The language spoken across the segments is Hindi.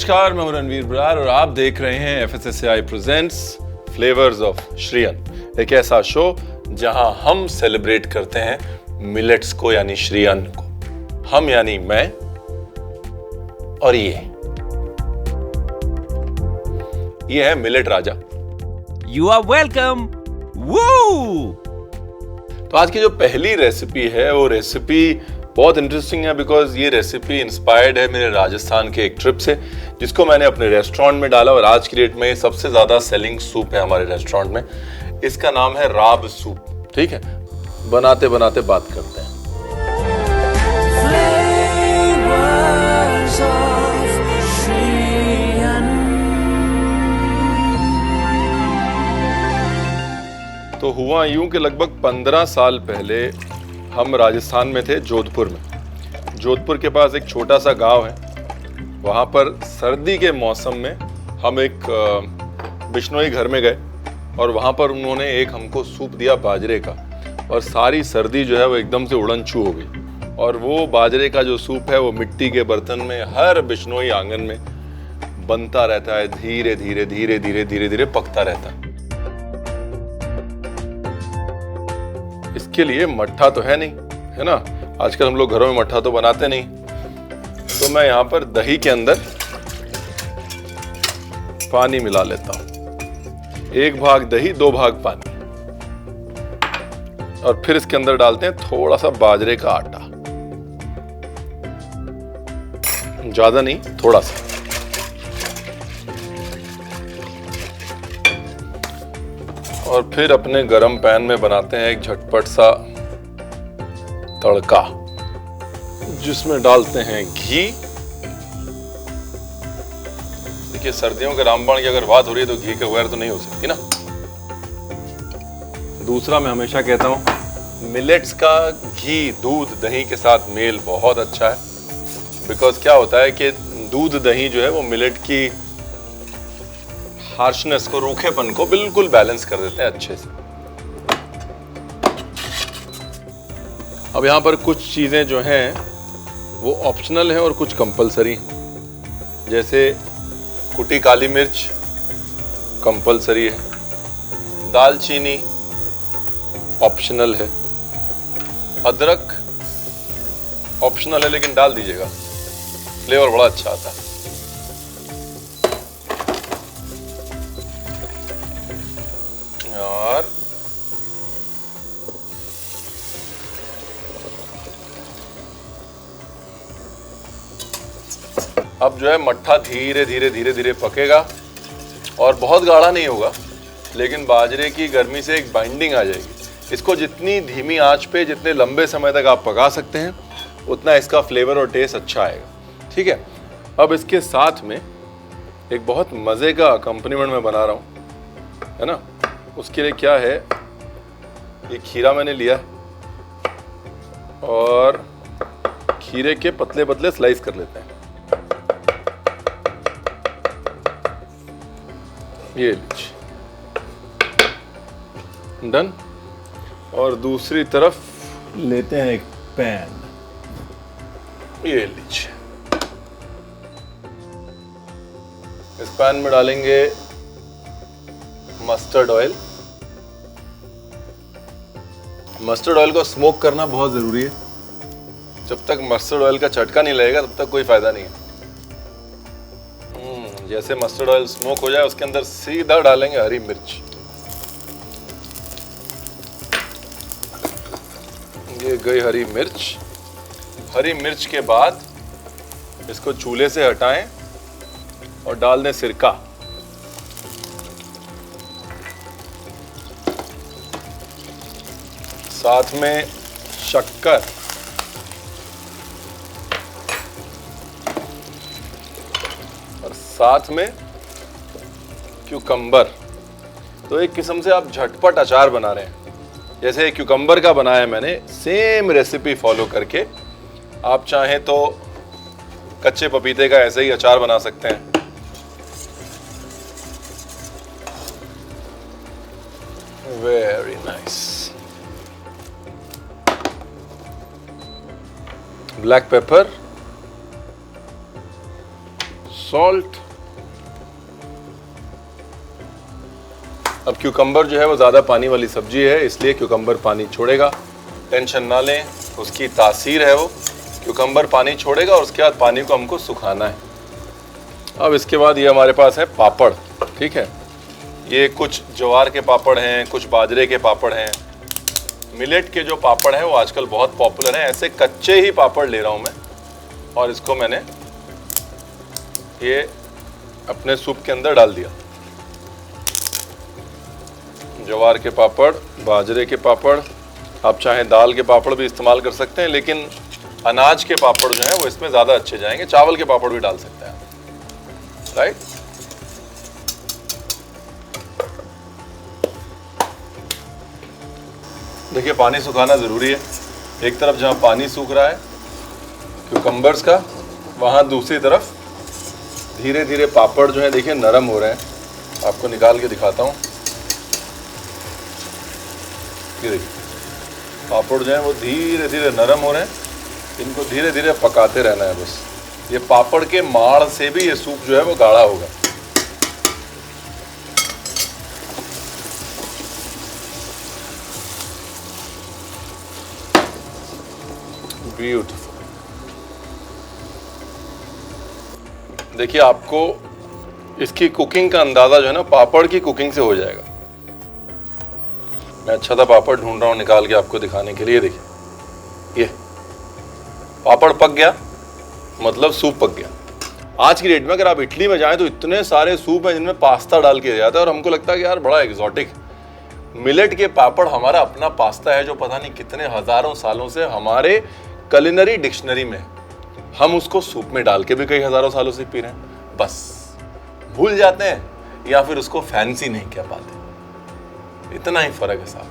नमस्कार, मैं हूं रणवीर बरार और आप देख रहे हैं FSSAI presents flavours of Shriyan, एक ऐसा शो जहां हम सेलिब्रेट करते हैं मिलेट्स को यानी श्रीयन को। हम यानी मैं और ये है millet Raja. You are welcome. Woo! तो आज की जो पहली रेसिपी है वो रेसिपी बहुत इंटरेस्टिंग है बिकॉज ये रेसिपी इंस्पायर्ड है मेरे राजस्थान के एक ट्रिप से, जिसको मैंने अपने रेस्टोरेंट में डाला और आज की डेट में सबसे ज्यादा सेलिंग सूप है हमारे रेस्टोरेंट में। इसका नाम है राब सूप। ठीक है, बनाते बनाते बात करते हैं। तो हुआ यूं कि लगभग 15 साल पहले हम राजस्थान में थे, जोधपुर में। जोधपुर के पास एक छोटा सा गांव है। वहाँ पर सर्दी के मौसम में हम एक बिश्नोई घर में गए और वहाँ पर उन्होंने एक हमको सूप दिया बाजरे का, और सारी सर्दी जो है वो एकदम से उड़नछू हो गई। और वो बाजरे का जो सूप है वो मिट्टी के बर्तन में हर बिश्नोई आंगन में बनता रहता है, धीरे धीरे धीरे धीरे धीरे धीरे पकता रहता है। इसके लिए मट्ठा तो है नहीं, है ना। आजकल हम लोग घरों में मट्ठा तो बनाते नहीं। तो मैं यहाँ पर दही के अंदर पानी मिला लेता हूं। 1 भाग दही 2 भाग पानी, और फिर इसके अंदर डालते हैं थोड़ा सा बाजरे का आटा। ज्यादा नहीं, थोड़ा सा। और फिर अपने गरम पैन में बनाते हैं एक झटपट सा तड़का, जिसमें डालते हैं घी। देखिए, सर्दियों के रामबाण की अगर बात हो रही है तो घी के बगैर तो नहीं हो सकती ना। दूसरा, मैं हमेशा कहता हूं मिलेट्स का घी दूध दही के साथ मेल बहुत अच्छा है। बिकॉज क्या होता है कि दूध दही जो है वो मिलेट की हार्शनेस को, रूखेपन को बिल्कुल बैलेंस कर देते हैं अच्छे से। अब यहाँ पर कुछ चीजें जो हैं वो ऑप्शनल हैं और कुछ कंपलसरी हैं। जैसे कुटी काली मिर्च कंपलसरी है, दालचीनी ऑप्शनल है, अदरक ऑप्शनल है लेकिन डाल दीजिएगा, फ्लेवर बड़ा अच्छा आता है। और अब जो है मट्ठा धीरे धीरे धीरे धीरे पकेगा और बहुत गाढ़ा नहीं होगा, लेकिन बाजरे की गर्मी से एक बाइंडिंग आ जाएगी। इसको जितनी धीमी आंच पे जितने लंबे समय तक आप पका सकते हैं उतना इसका फ्लेवर और टेस्ट अच्छा आएगा। ठीक है, अब इसके साथ में एक बहुत मज़े का अकम्पनीमेंट मैं बना रहा हूँ, है ना। उसके लिए क्या है, ये खीरा मैंने लिया और खीरे के पतले पतले स्लाइस कर लेते हैं। ये लीजिए, डन। और दूसरी तरफ लेते हैं एक पैन, ये लीजिए। इस पैन में डालेंगे मस्टर्ड ऑयल। मस्टर्ड ऑयल को स्मोक करना बहुत जरूरी है। जब तक मस्टर्ड ऑयल का चटका नहीं लगेगा तब तक कोई फायदा नहीं है। जैसे मस्टर्ड ऑयल स्मोक हो जाए उसके अंदर सीधा डालेंगे हरी मिर्च। ये गई हरी मिर्च। हरी मिर्च के बाद इसको चूल्हे से हटाएं और डाल दें सिरका। साथ में शक्कर, और साथ में क्यूकम्बर। तो एक किस्म से आप झटपट अचार बना रहे हैं। जैसे क्यूकम्बर का बनाया मैंने, सेम रेसिपी फॉलो करके आप चाहें तो कच्चे पपीते का ऐसे ही अचार बना सकते हैं। Very nice. Black pepper, salt. अब क्यूकम्बर जो है वो ज़्यादा पानी वाली सब्जी है, इसलिए क्यूकम्बर पानी छोड़ेगा, टेंशन ना लें, उसकी तासीर है वो। क्यूकम्बर पानी छोड़ेगा और उसके बाद पानी को हमको सुखाना है। अब इसके बाद ये हमारे पास है पापड़, ठीक है। ये कुछ ज्वार के पापड़ हैं, कुछ बाजरे के पापड़ हैं। मिलेट के जो पापड़ हैं वो आजकल बहुत पॉपुलर हैं। ऐसे कच्चे ही पापड़ ले रहा हूँ मैं और इसको मैंने ये अपने सूप के अंदर डाल दिया। ज्वार के पापड़, बाजरे के पापड़, आप चाहें दाल के पापड़ भी इस्तेमाल कर सकते हैं, लेकिन अनाज के पापड़ जो हैं वो इसमें ज़्यादा अच्छे जाएंगे। चावल के पापड़ भी डाल सकते हैं, राइट। देखिए पानी सुखाना ज़रूरी है। एक तरफ जहाँ पानी सूख रहा है क्यूकम्बर्स का, वहाँ दूसरी तरफ धीरे धीरे पापड़ जो है देखिए नरम हो रहे हैं। आपको निकाल के दिखाता हूँ। ये देखिए पापड़ जो है वो धीरे धीरे नरम हो रहे हैं। इनको धीरे धीरे पकाते रहना है बस। ये पापड़ के माड़ से भी ये सूप जो है वो गाढ़ा होगा। ब्यूटीफुल। देखिए आपको इसकी कुकिंग का अंदाजा जो है ना पापड़ की कुकिंग से हो जाएगा। मैं अच्छा सा पापड़ ढूंढ रहा हूँ निकाल के आपको दिखाने के लिए। देखिए ये पापड़ पक गया, मतलब सूप पक गया। आज की डेट में अगर आप इटली में जाएं तो इतने सारे सूप हैं जिनमें पास्ता डाल के जाता है और हमको लगता है कि यार बड़ा एग्जॉटिक। मिलेट के पापड़ हमारा अपना पास्ता है जो पता नहीं कितने हजारों सालों से हमारे कुलिनरी डिक्शनरी में। हम उसको सूप में डाल के भी कई हजारों सालों से पी रहे हैं, बस भूल जाते हैं या फिर उसको फैंसी नहीं कह पाते। इतना ही फर्क है साहब।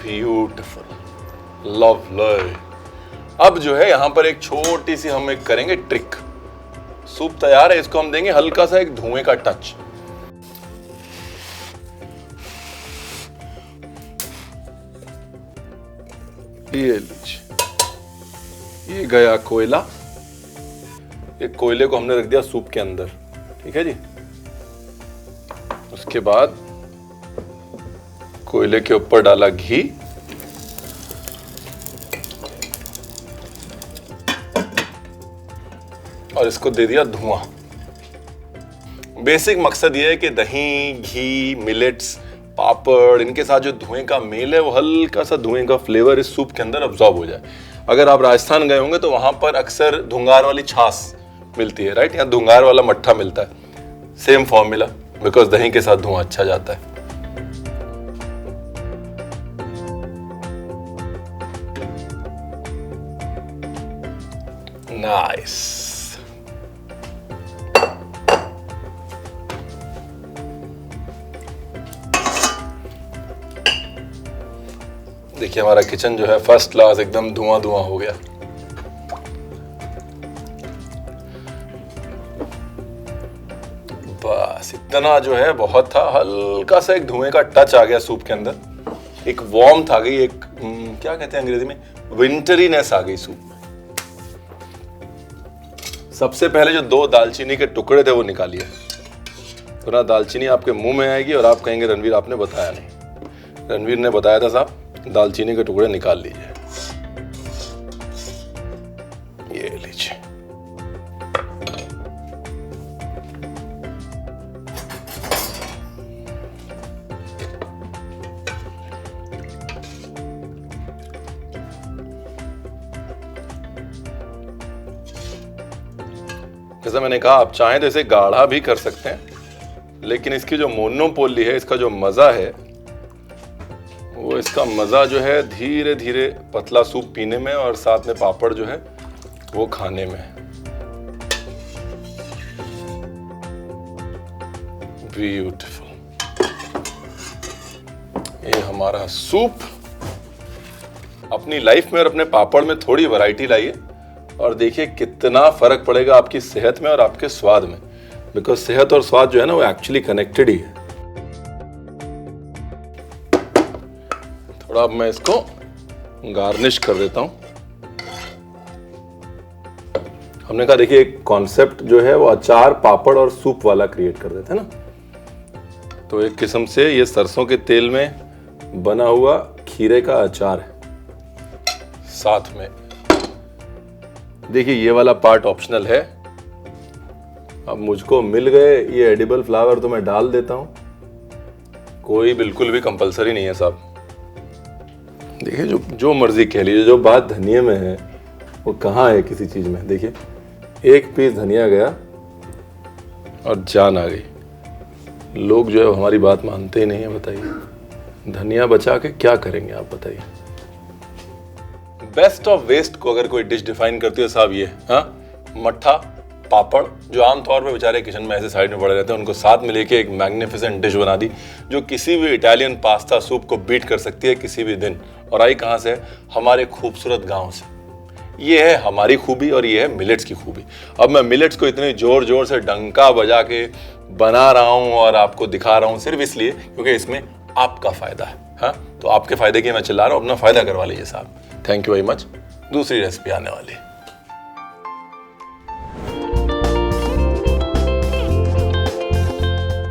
Beautiful, lovely. अब जो है यहां पर एक छोटी सी हम एक करेंगे ट्रिक। सूप तैयार है, इसको हम देंगे हल्का सा एक धुएं का टच। ये लीजिए, ये गया कोयला। ये कोयले को हमने रख दिया सूप के अंदर, ठीक है जी। उसके बाद कोयले के ऊपर डाला घी, और इसको दे दिया धुआं। बेसिक मकसद ये है कि दही, घी, मिलेट्स, पापड़, इनके साथ जो धुएं का मेल है वो हल्का सा धुएं का फ्लेवर इस सूप के अंदर अब्सॉर्ब हो जाए। अगर आप राजस्थान गए होंगे तो वहां पर अक्सर धुंगार वाली छाछ मिलती है, राइट। यहाँ धुंगार वाला मट्ठा मिलता है। सेम फॉर्मूला, बिकॉज दही के साथ धुआं अच्छा जाता है। नाइस। देखिए हमारा किचन जो है फर्स्ट क्लास एकदम धुआं धुआं हो गया। बस इतना जो है बहुत था। हल्का सा एक धुएं का टच आ गया सूप के अंदर। एक वार्मथ आ गई, एक क्या कहते हैं अंग्रेजी में, विंटरीनेस आ गई सूप में। सबसे पहले जो 2 दालचीनी के टुकड़े थे वो निकालिए, वरना दालचीनी आपके मुंह में आएगी और आप कहेंगे रणवीर आपने बताया नहीं। रणवीर ने बताया था साहब, दालचीनी के टुकड़े निकाल लीजिए। ये लीजिए। जैसा मैंने कहा आप चाहें तो इसे गाढ़ा भी कर सकते हैं, लेकिन इसकी जो मोनोपोली है, इसका जो मजा है वो, इसका मजा जो है धीरे धीरे पतला सूप पीने में और साथ में पापड़ जो है वो खाने में। ब्यूटीफुल। ये हमारा सूप। अपनी लाइफ में और अपने पापड़ में थोड़ी वैरायटी लाइए और देखिए कितना फर्क पड़ेगा आपकी सेहत में और आपके स्वाद में। बिकॉज सेहत और स्वाद जो है ना वो एक्चुअली कनेक्टेड ही है। थोड़ा अब मैं इसको गार्निश कर देता हूं। हमने कहा देखिए एक कॉन्सेप्ट जो है वो अचार, पापड़ और सूप वाला क्रिएट कर देते हैं ना। तो एक किस्म से ये सरसों के तेल में बना हुआ खीरे का अचार है। साथ में देखिए ये वाला पार्ट ऑप्शनल है। अब मुझको मिल गए ये एडिबल फ्लावर तो मैं डाल देता हूं, कोई बिल्कुल भी कंपलसरी नहीं है साहब। देखिए जो मर्जी कह लीजिए, जो बात धनिया में है वो कहाँ है किसी चीज में। देखिए एक पीस धनिया गया और जान आ गई। लोग जो है हमारी बात मानते ही नहीं है। बताइए धनिया बचा के क्या करेंगे आप बताइए। बेस्ट ऑफ वेस्ट को अगर कोई डिश डिफाइन करती है साहब ये, हाँ, मट्ठा पापड़, जो आमतौर पे बेचारे किचन में ऐसे साइड में पड़े रहते हैं, उनको साथ में लेके एक मैग्निफिसेंट डिश बना दी जो किसी भी इटालियन पास्ता सूप को बीट कर सकती है किसी भी दिन। और आई कहाँ से? हमारे खूबसूरत गांव से। ये है हमारी खूबी और ये है मिलेट्स की खूबी। अब मैं मिलेट्स को इतने जोर जोर से डंका बजा के बना रहा हूँ और आपको दिखा रहा हूँ सिर्फ इसलिए क्योंकि इसमें आपका फायदा है। हाँ, तो आपके फायदे के मैं चिल्ला रहा हूँ, अपना फायदा करवा लीजिए साहब। Thank you very much. दूसरी रेसिपी आने वाली है।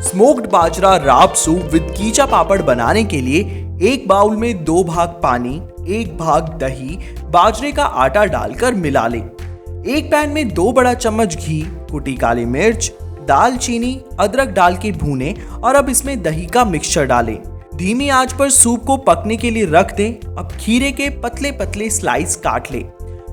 स्मोक्ड बाजरा राब सूप विद कीचा पापड़ बनाने के लिए एक बाउल में 2 भाग पानी, 1 भाग दही, बाजरे का आटा डालकर मिला लें। एक पैन में 2 बड़ा चम्मच घी, कुटी काली मिर्च, दालचीनी, अदरक डाल के भूनें और अब इसमें दही का मिक्सचर डालें। धीमी आंच पर सूप को पकने के लिए रख दें। अब खीरे के पतले पतले स्लाइस काट लें।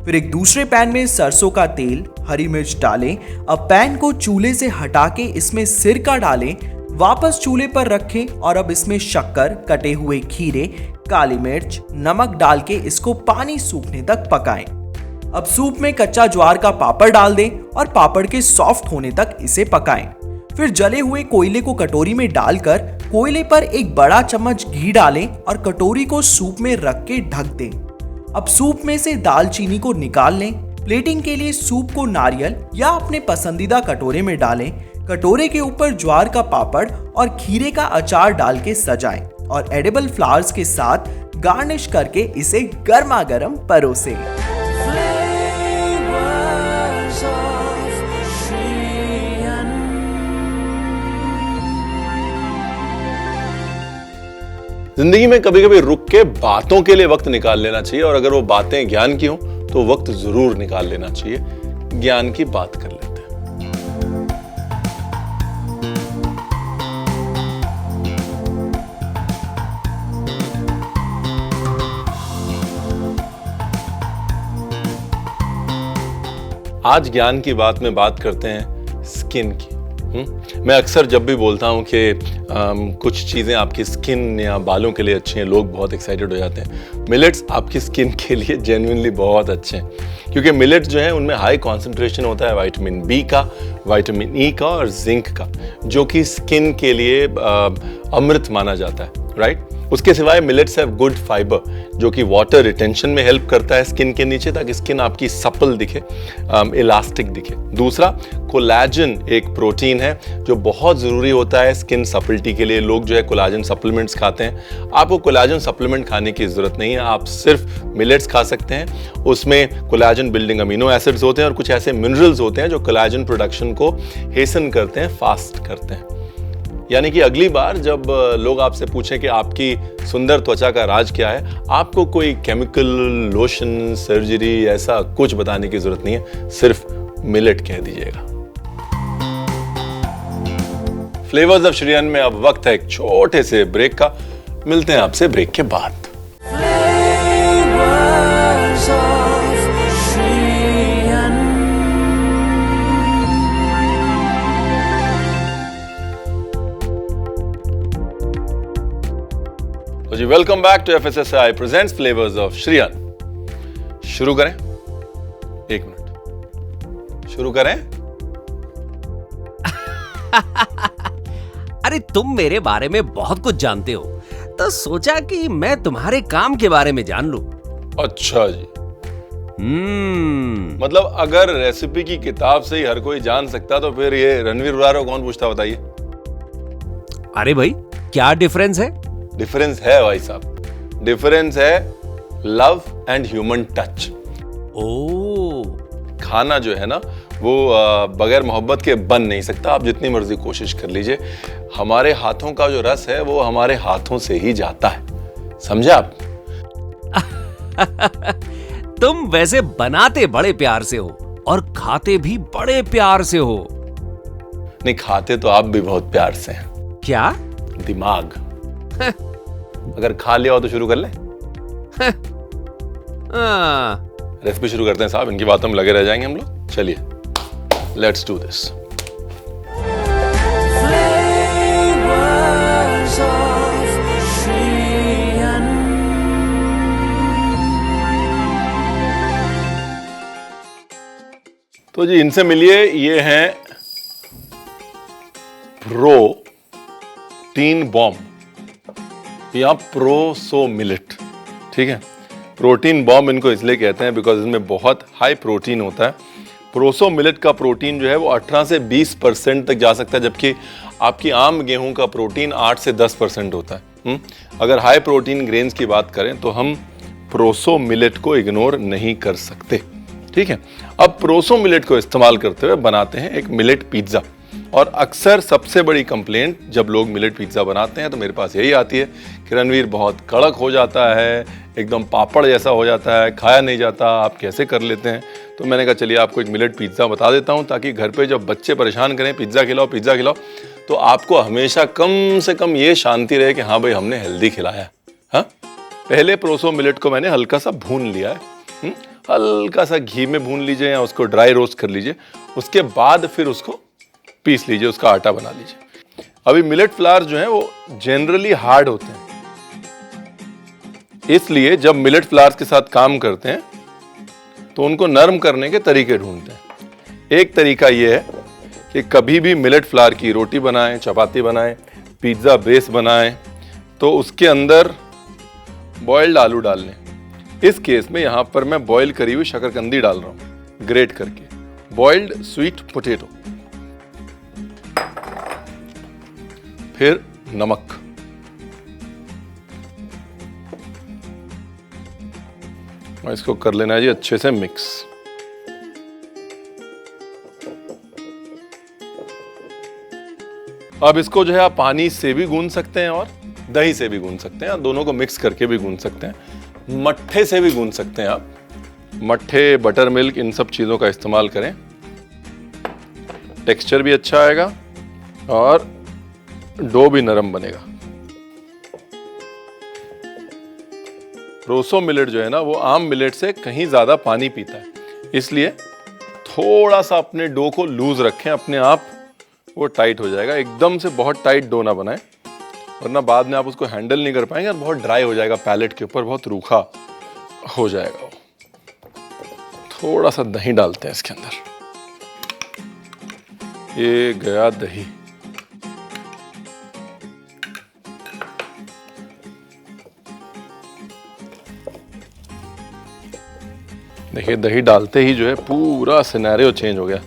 फिर एक दूसरे पैन में सरसों का तेल, हरी मिर्च डालें। अब पैन को चूल्हे से हटा के इसमें सिरका डालें, वापस चूल्हे पर रखें और अब इसमें शक्कर, कटे हुए खीरे, काली मिर्च, नमक डाल के इसको पानी सूखने तक पकाएं। अब सूप में कच्चा ज्वार का पापड़ डाल दें और पापड़ के सॉफ्ट होने तक इसे पकाएं। फिर जले हुए कोयले को कटोरी में डालकर कोयले पर एक बड़ा चम्मच घी डालें और कटोरी को सूप में रख के ढक दें। अब सूप में से दालचीनी को निकाल लें। प्लेटिंग के लिए सूप को नारियल या अपने पसंदीदा कटोरे में डालें। कटोरे के ऊपर ज्वार का पापड़ और खीरे का अचार डाल के सजाएं और एडिबल फ्लावर्स के साथ गार्निश करके इसे गर्मा गर्म परोसें। जिंदगी में कभी कभी रुक के बातों के लिए वक्त निकाल लेना चाहिए, और अगर वो बातें ज्ञान की हो तो वक्त जरूर निकाल लेना चाहिए। ज्ञान की बात कर लेते हैं। आज ज्ञान की बात में बात करते हैं स्किन की। मैं अक्सर जब भी बोलता हूँ कि कुछ चीज़ें आपकी स्किन या बालों के लिए अच्छी हैं, लोग बहुत एक्साइटेड हो जाते हैं। मिलेट्स आपकी स्किन के लिए जेन्युइनली बहुत अच्छे हैं, क्योंकि मिलेट्स जो है उनमें हाई कॉन्सेंट्रेशन होता है विटामिन बी का, विटामिन ई का और जिंक का, जो कि स्किन के लिए अमृत माना जाता है, राइट। उसके सिवाय मिलेट्स हैव गुड फाइबर, जो कि वाटर रिटेंशन में हेल्प करता है स्किन के नीचे, ताकि स्किन आपकी सपल दिखे, इलास्टिक दिखे। दूसरा, कोलाजन एक प्रोटीन है जो बहुत ज़रूरी होता है स्किन सपलिटी के लिए। लोग जो है कोलाजन सप्लीमेंट्स खाते हैं। आपको कोलाजन सप्लीमेंट खाने की ज़रूरत नहीं है, आप सिर्फ मिलेट्स खा सकते हैं। उसमें कोलाजन बिल्डिंग अमीनो एसिड्स होते हैं और कुछ ऐसे मिनरल्स होते हैं जो कोलाजन प्रोडक्शन को हेसन करते हैं, फास्ट करते हैं। यानी कि अगली बार जब लोग आपसे पूछें कि आपकी सुंदर त्वचा का राज क्या है, आपको कोई केमिकल, लोशन, सर्जरी ऐसा कुछ बताने की जरूरत नहीं है, सिर्फ मिलेट कह दीजिएगा। फ्लेवर्स ऑफ श्रीयन में अब वक्त है एक छोटे से ब्रेक का। मिलते हैं आपसे ब्रेक के बाद। तो जी welcome back to FSSAI presents flavours of Shriyan. शुरू करें? 1 मिनट, शुरू करें? अरे तुम मेरे बारे में बहुत कुछ जानते हो, तो सोचा कि मैं तुम्हारे काम के बारे में जान लूं। अच्छा जी। मतलब अगर रेसिपी की किताब से ही हर कोई जान सकता तो फिर ये रणवीर बरार को कौन पूछता, बताइए। अरे भाई, क्या डिफरेंस है? डिफरेंस है भाई साहब, डिफरेंस है लव एंड ह्यूमन टच। ओ, खाना जो है ना वो बगैर मोहब्बत के बन नहीं सकता। आप जितनी मर्जी कोशिश कर लीजिए, हमारे हाथों का जो रस है वो हमारे हाथों से ही जाता है, समझे आप? तुम वैसे बनाते बड़े प्यार से हो और खाते भी बड़े प्यार से हो। नहीं, खाते तो आप भी बहुत प्यार से हैं। क्या? दिमाग। अगर खा लिया हो तो शुरू कर लें। रेसिपी शुरू करते हैं साहब, इनकी बातों में लगे रह जाएंगे हम लोग। चलिए, लेट्स डू दिस। तो जी इनसे मिलिए, ये हैं प्रोटीन बॉम्ब या प्रोसो मिलेट। ठीक है, प्रोटीन बॉम्ब इनको इसलिए कहते हैं बिकॉज इसमें बहुत हाई प्रोटीन होता है। प्रोसो मिलेट का प्रोटीन जो है वो 18 से 20% तक जा सकता है, जबकि आपकी आम गेहूं का प्रोटीन 8 से 10% होता है। अगर हाई प्रोटीन ग्रेन्स की बात करें तो हम प्रोसो मिलेट को इग्नोर नहीं कर सकते। ठीक है, अब प्रोसो मिलेट को इस्तेमाल करते हुए बनाते हैं एक मिलेट पिज्ज़ा। और अक्सर सबसे बड़ी कंप्लेंट जब लोग मिलेट पिज्ज़ा बनाते हैं तो मेरे पास यही आती है कि रणवीर बहुत कड़क हो जाता है, एकदम पापड़ जैसा हो जाता है, खाया नहीं जाता, आप कैसे कर लेते हैं? तो मैंने कहा चलिए आपको एक मिलेट पिज्ज़ा बता देता हूँ, ताकि घर पे जब बच्चे परेशान करें पिज्ज़ा खिलाओ पिज्ज़ा खिलाओ, तो आपको हमेशा कम से कम ये शांति रहे कि हाँ भाई हमने हेल्दी खिलाया। हाँ, पहले प्रोसो मिलेट को मैंने हल्का सा भून लिया है, हल्का सा घी में भून लीजिए या उसको ड्राई रोस्ट कर लीजिए। उसके बाद फिर उसको पीस लीजिए, उसका आटा बना लीजिए। अभी मिलेट फ्लावर जो है वो जनरली हार्ड होते हैं, इसलिए जब मिलेट फ्लावर्स के साथ काम करते हैं तो उनको नरम करने के तरीके ढूंढते हैं। एक तरीका ये है कि कभी भी मिलेट फ्लावर की रोटी बनाएं, चपाती बनाएं, पिज्ज़ा बेस बनाएं तो उसके अंदर बॉइल्ड आलू डाल लें। इस केस में यहाँ पर मैं बॉईल करी हुई शकरकंदी डाल रहा हूँ, ग्रेट करके, बॉइल्ड स्वीट पोटैटो, फिर नमक, और इसको कर लेना है जी अच्छे से मिक्स। अब इसको जो है आप पानी से भी गूंद सकते हैं और दही से भी गूंद सकते हैं, दोनों को मिक्स करके भी गूंद सकते हैं, मट्ठे से भी गूंद सकते हैं आप। मट्ठे, बटर मिल्क, इन सब चीज़ों का इस्तेमाल करें, टेक्सचर भी अच्छा आएगा और डो भी नरम बनेगा। प्रोसो मिलेट जो है ना वो आम मिलेट से कहीं ज़्यादा पानी पीता है, इसलिए थोड़ा सा अपने डो को लूज रखें, अपने आप वो टाइट हो जाएगा। एकदम से बहुत टाइट डो ना बनाएं, वरना बाद में आप उसको हैंडल नहीं कर पाएंगे और बहुत ड्राई हो जाएगा, पैलेट के ऊपर बहुत रूखा हो जाएगा। थोड़ा सा दही डालते हैं इसके अंदर, ये गया दही। देखिए दही डालते ही जो है पूरा सिनेरियो चेंज हो गया,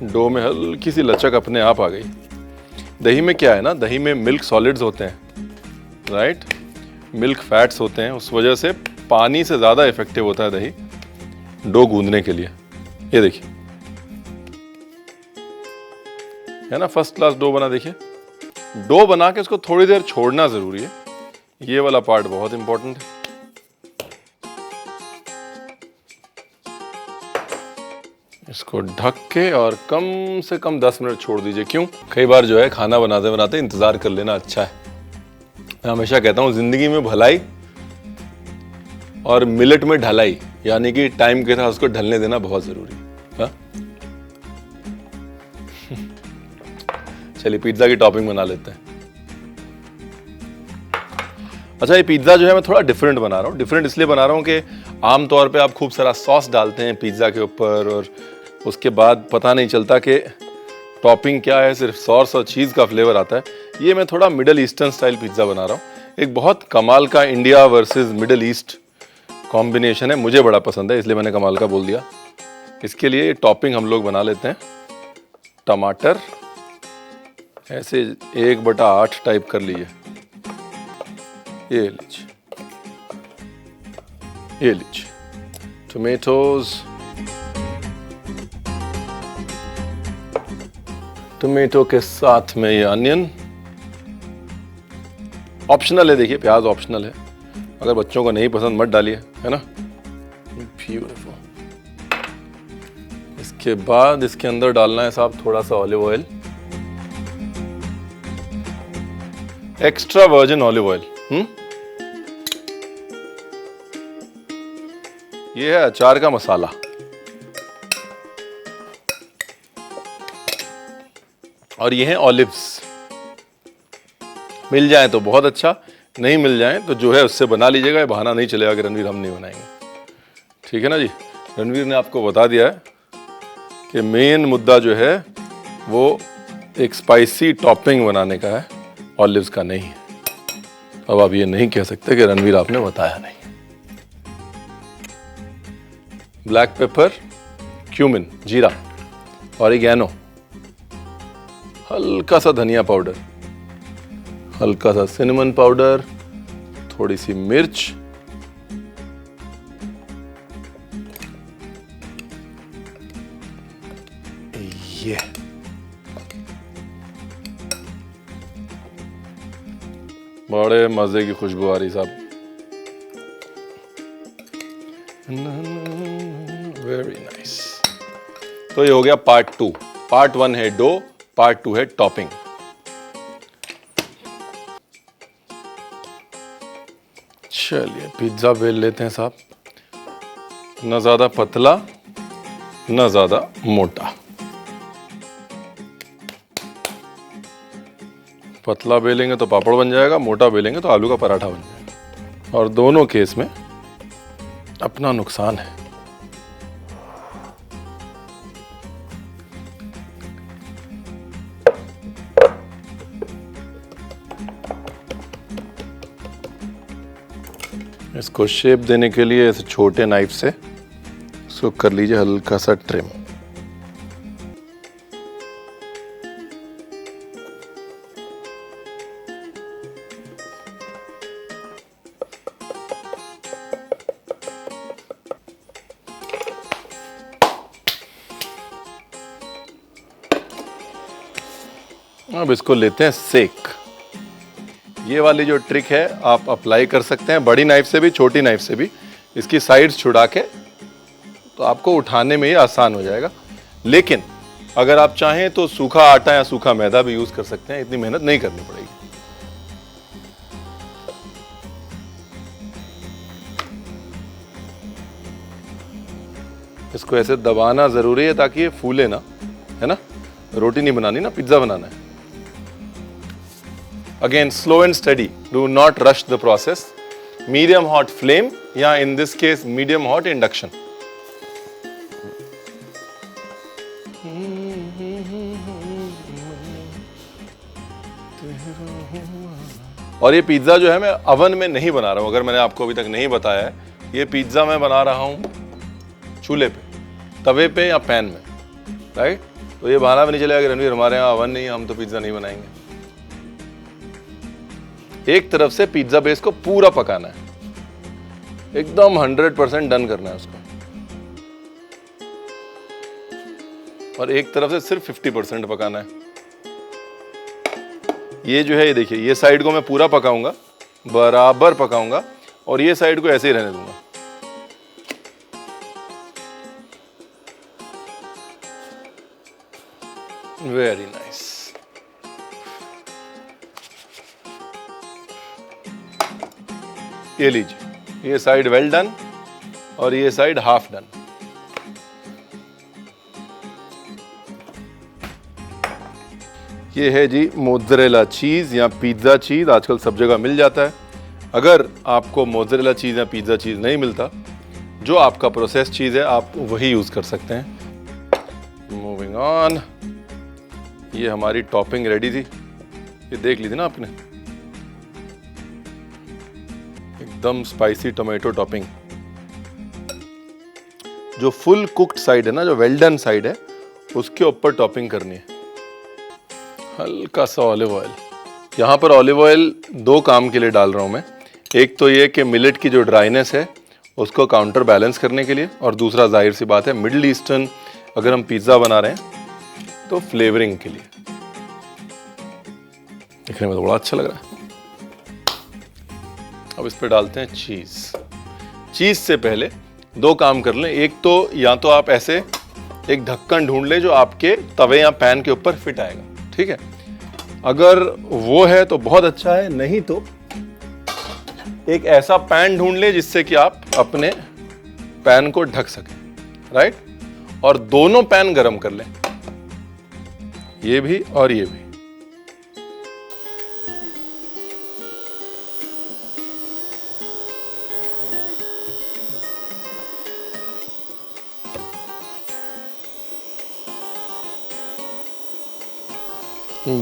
डो में हल्की सी लचक अपने आप आ गई। दही में क्या है ना, दही में मिल्क सॉलिड्स होते हैं, राइट, मिल्क फैट्स होते हैं, उस वजह से पानी से ज़्यादा इफेक्टिव होता है दही डो गूंदने के लिए। ये देखिए है ना, फर्स्ट क्लास डो बना। देखिए डो बना के उसको थोड़ी देर छोड़ना ज़रूरी है, ये वाला पार्ट बहुत इंपॉर्टेंट है। इसको ढक के और कम से कम 10 मिनट छोड़ दीजिए। क्यों? कई बार जो है खाना बनाते बनाते इंतजार कर लेना अच्छा है। मैं हमेशा कहता हूँ जिंदगी में भलाई और मिलेट में ढलाई, यानी कि टाइम के साथ उसको ढलने देना बहुत जरूरी है। चलिए पिज्जा की टॉपिंग बना लेते हैं। अच्छा, ये पिज्जा जो है मैं थोड़ा डिफरेंट बना रहा हूँ। डिफरेंट इसलिए बना रहा हूँ कि आमतौर पे आप खूब सारा सॉस डालते हैं पिज्जा के ऊपर और उसके बाद पता नहीं चलता कि टॉपिंग क्या है, सिर्फ सॉस और चीज़ का फ्लेवर आता है। ये मैं थोड़ा मिडल ईस्टर्न स्टाइल पिज्ज़ा बना रहा हूँ। एक बहुत कमाल का India versus middle east combination है, मुझे बड़ा पसंद है इसलिए मैंने कमाल का बोल दिया। इसके लिए टॉपिंग हम लोग बना लेते हैं। टमाटर ऐसे 1/8 टाइप कर लीजिए, ये लीजिए, ये लीजिए। tomatoes, टोमेटो के साथ में ये अनियन। ऑप्शनल है, देखिए प्याज ऑप्शनल है, अगर बच्चों को नहीं पसंद मत डालिए, है ना। ब्यूटीफुल। इसके बाद इसके अंदर डालना है साहब थोड़ा सा olive oil, extra virgin olive oil. ये है अचार का मसाला। और ये हैं ऑलिव्स। मिल जाए तो बहुत अच्छा, नहीं मिल जाए तो जो है उससे बना लीजिएगा। ये बहाना नहीं चलेगा कि रणवीर हम नहीं बनाएंगे, ठीक है ना जी। रणवीर ने आपको बता दिया है कि मेन मुद्दा जो है वो एक स्पाइसी टॉपिंग बनाने का है, ऑलिव्स का नहीं है। अब आप ये नहीं कह सकते कि रणवीर आपने बताया नहीं। ब्लैक पेपर, क्यूमिन, जीरा, ऑरिगेनो, हल्का सा धनिया पाउडर, हल्का सा सिनेमन पाउडर, थोड़ी सी मिर्च, ये बड़े मजे की खुशबू आ रही साहब। Very nice. तो ये हो गया पार्ट 2। पार्ट 1 है डो, पार्ट 2 है टॉपिंग। चलिए पिज्जा बेल लेते हैं साहब, ना ज्यादा पतला ना ज्यादा मोटा। पतला बेलेंगे तो पापड़ बन जाएगा, मोटा बेलेंगे तो आलू का पराठा बन जाएगा, और दोनों केस में अपना नुकसान है। इसको शेप देने के लिए ऐसे छोटे नाइफ से इसको कर लीजिए हल्का सा ट्रिम। अब इसको लेते हैं सेक। ये वाली जो ट्रिक है आप अप्लाई कर सकते हैं बड़ी नाइफ से भी, छोटी नाइफ से भी। इसकी साइड्स छुड़ा के तो आपको उठाने में ही आसान हो जाएगा। लेकिन अगर आप चाहें तो सूखा आटा या सूखा मैदा भी यूज कर सकते हैं, इतनी मेहनत नहीं करनी पड़ेगी। इसको ऐसे दबाना जरूरी है ताकि ये फूले ना, है ना। रोटी नहीं बनानी ना, पिज्जा बनाना है। Again, slow and steady. Do not rush the process. Medium hot flame, या in this case, medium hot induction. और ये पिज्जा जो है मैं अवन में नहीं बना रहा हूँ, अगर मैंने आपको अभी तक नहीं बताया है। ये पिज्जा मैं बना रहा हूँ चूल्हे पे, तवे पे या पैन में, राइट। तो ये बहाना भी नहीं चलेगा कि रणवीर हमारे यहाँ अवन नहीं है, हम तो पिज्जा नहीं बनाएंगे। एक तरफ से पिज्जा बेस को पूरा पकाना है, एकदम 100% डन करना है उसको, और एक तरफ से सिर्फ 50% पकाना है। ये जो है, ये देखिए, ये साइड को मैं पूरा पकाऊंगा, बराबर पकाऊंगा, और ये साइड को ऐसे ही रहने दूंगा। Very nice. ये लीजिए, ये साइड वेल डन और ये साइड हाफ डन। ये है जी मोज़रेला चीज़ या पिज़्ज़ा चीज़, आजकल सब जगह मिल जाता है। अगर आपको मोज़रेला चीज़ या पिज़्ज़ा चीज़ नहीं मिलता, जो आपका प्रोसेस चीज़ है आप वही यूज़ कर सकते हैं। Moving on. ये हमारी टॉपिंग रेडी थी, ये देख ली थी ना आपने, एकदम स्पाइसी टोमेटो टॉपिंग। जो फुल कुक्ड साइड है ना, जो वेल डन साइड है, उसके ऊपर टॉपिंग करनी है। हल्का सा ऑलिव ऑयल। यहाँ पर ऑलिव ऑयल दो काम के लिए डाल रहा हूँ मैं। एक तो ये कि मिलेट की जो ड्राइनेस है उसको काउंटर बैलेंस करने के लिए, और दूसरा जाहिर सी बात है मिडिल ईस्टर्न अगर हम पिज्ज़ा बना रहे हैं तो फ्लेवरिंग के लिए। दिखने में तो बड़ा अच्छा लग रहा है। अब इस पर डालते हैं चीज़। चीज़ से पहले दो काम कर लें। एक तो या तो आप ऐसे एक ढक्कन ढूंढ लें जो आपके तवे या पैन के ऊपर फिट आएगा, ठीक है। अगर वो है तो बहुत अच्छा है, नहीं तो एक ऐसा पैन ढूंढ ले जिससे कि आप अपने पैन को ढक सकें, राइट। और दोनों पैन गरम कर लें, ये भी और ये भी।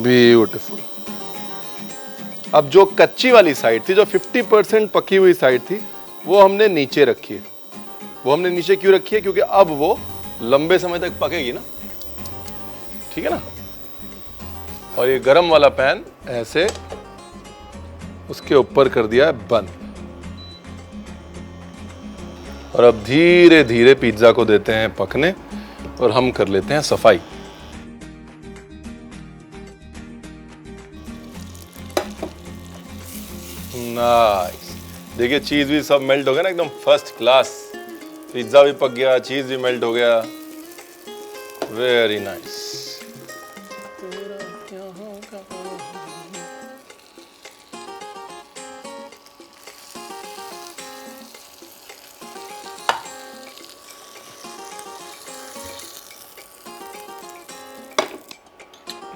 ब्यूटीफुल। अब जो कच्ची वाली साइड थी, जो 50% पकी हुई साइड थी, वो हमने नीचे रखी है। वो हमने नीचे क्यों रखी है? क्योंकि अब वो लंबे समय तक पकेगी ना, ठीक है ना। और ये गरम वाला पैन ऐसे उसके ऊपर कर दिया है बंद। और अब धीरे धीरे पिज्जा को देते हैं पकने और हम कर लेते हैं सफाई। नाइस। देखिए चीज भी सब मेल्ट हो गया ना, एकदम फर्स्ट क्लास। पिज्जा भी पक गया, चीज भी मेल्ट हो गया। Very nice.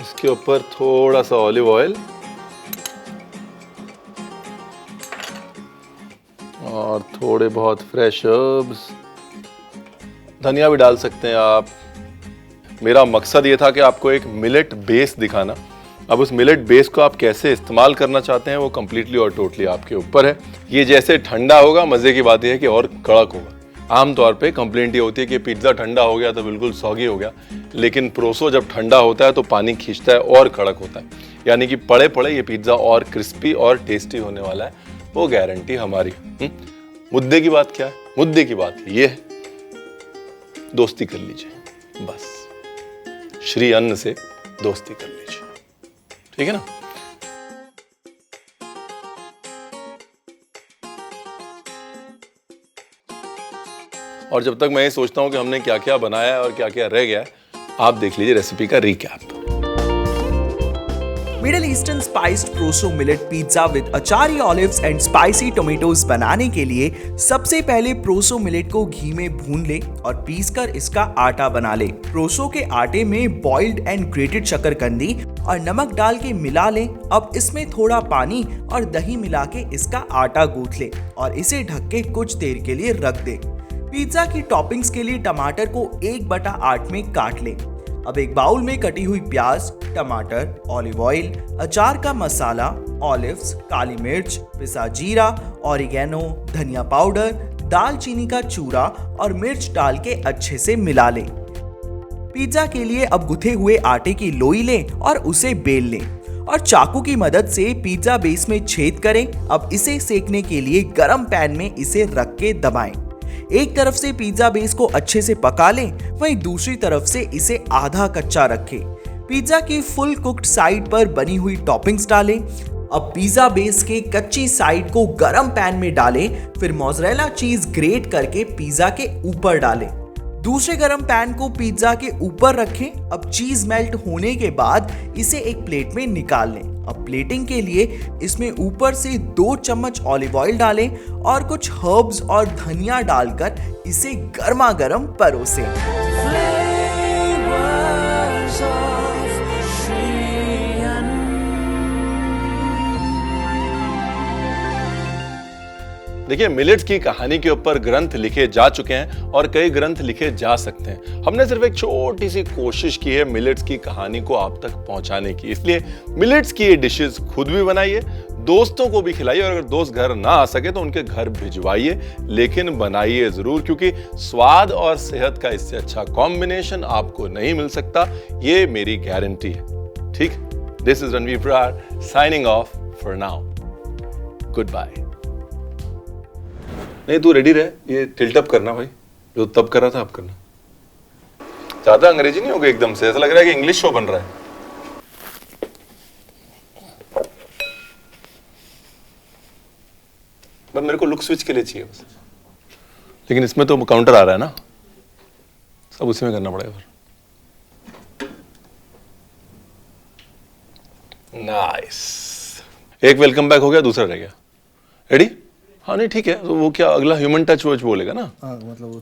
इसके ऊपर थोड़ा सा ऑलिव ऑयल और थोड़े बहुत फ्रेश हर्ब्स, धनिया भी डाल सकते हैं आप। मेरा मकसद ये था कि आपको एक मिलेट बेस दिखाना। अब उस मिलेट बेस को आप कैसे इस्तेमाल करना चाहते हैं वो कम्प्लीटली और टोटली आपके ऊपर है। ये जैसे ठंडा होगा, मज़े की बात यह है कि और कड़क होगा। आमतौर पे कंप्लेंट ये होती है कि पिज्ज़ा ठंडा हो गया तो बिल्कुल सॉगी हो गया, लेकिन प्रोसो जब ठंडा होता है तो पानी खींचता है और कड़क होता है। यानी कि पड़े पड़े ये पिज्ज़ा और क्रिस्पी और टेस्टी होने वाला है, वो गारंटी हमारी। मुद्दे की बात क्या है? मुद्दे की बात ये है, दोस्ती कर लीजिए बस। श्री अन्न से दोस्ती कर लीजिए, ठीक है ना। और जब तक मैं ये सोचता हूं कि हमने क्या क्या बनाया है और क्या क्या रह गया है, आप देख लीजिए रेसिपी का recap. Middle eastern spiced proso millet pizza with achari olives and spicy tomatoes बनाने के लिए सबसे पहले प्रोसो मिलेट को घी में भून ले और पीसकर इसका आटा बना ले। प्रोसो के आटे में बॉइल्ड एंड ग्रेटेड शकरकंदी और नमक डाल के मिला ले। अब इसमें थोड़ा पानी और दही मिला के इसका आटा गूंथ ले और इसे ढक के कुछ देर के लिए रख दे। पिज्जा की टॉपिंग्स के लिए टमाटर को 1/8 में काट ले। अब एक बाउल में कटी हुई प्याज, टमाटर, ऑलिव ऑयल, अचार का मसाला, ऑलिव्स, काली मिर्च, पिसा जीरा, ऑरिगेनो, धनिया पाउडर, दालचीनी का चूरा और मिर्च डाल के अच्छे से मिला ले। पिज्जा के लिए अब गुथे हुए आटे की लोई लें और उसे बेल लें और चाकू की मदद से पिज्जा बेस में छेद करें। अब इसे सेकने के लिए गरम पैन में इसे रख के दबाएं। एक तरफ से पिज्जा बेस को अच्छे से पका लें, वहीं दूसरी तरफ से इसे आधा कच्चा रखें। पिज्जा की फुल कुक्ड साइड पर बनी हुई टॉपिंग्स डालें। अब पिज्जा बेस के कच्ची साइड को गरम पैन में डालें, फिर मोज़रेला चीज ग्रेट करके पिज्जा के ऊपर डालें। दूसरे गरम पैन को पिज्जा के ऊपर रखें। अब चीज मेल्ट होने के बाद इसे एक प्लेट में निकाल लें। अब प्लेटिंग के लिए इसमें ऊपर से 2 चम्मच ऑलिव ऑयल डालें और कुछ हर्ब्स और धनिया डालकर इसे गर्मा गर्म परोसें। देखिए मिलेट्स की कहानी के ऊपर ग्रंथ लिखे जा चुके हैं और कई ग्रंथ लिखे जा सकते हैं। हमने सिर्फ एक छोटी सी कोशिश की है मिलेट्स की कहानी को आप तक पहुंचाने की। इसलिए मिलेट्स की ये डिशेस खुद भी बनाइए, दोस्तों को भी खिलाइए और अगर दोस्त घर ना आ सके तो उनके घर भिजवाइए, लेकिन बनाइए जरूर, क्योंकि स्वाद और सेहत का इससे अच्छा कॉम्बिनेशन आपको नहीं मिल सकता, ये मेरी गारंटी है। ठीक, this is Ranveer Brar signing off for now. Good bye. नहीं तू रेडी रहे, ये टिल्ट अप करना भाई, जो तब कर रहा था आप करना। ज्यादा अंग्रेजी नहीं हो गया एकदम से, ऐसा लग रहा है कि इंग्लिश शो बन रहा है। बस मेरे को लुक स्विच के लिए चाहिए बस, लेकिन इसमें तो काउंटर आ रहा है ना, सब उसी में करना पड़ेगा फिर। नाइस, एक वेलकम बैक हो गया, दूसरा रह गया। रेडी? हाँ नहीं ठीक है, तो वो क्या अगला ह्यूमन टच वच बोलेगा ना। हाँ मतलब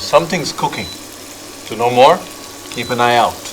something's cooking, to know more keep an eye out.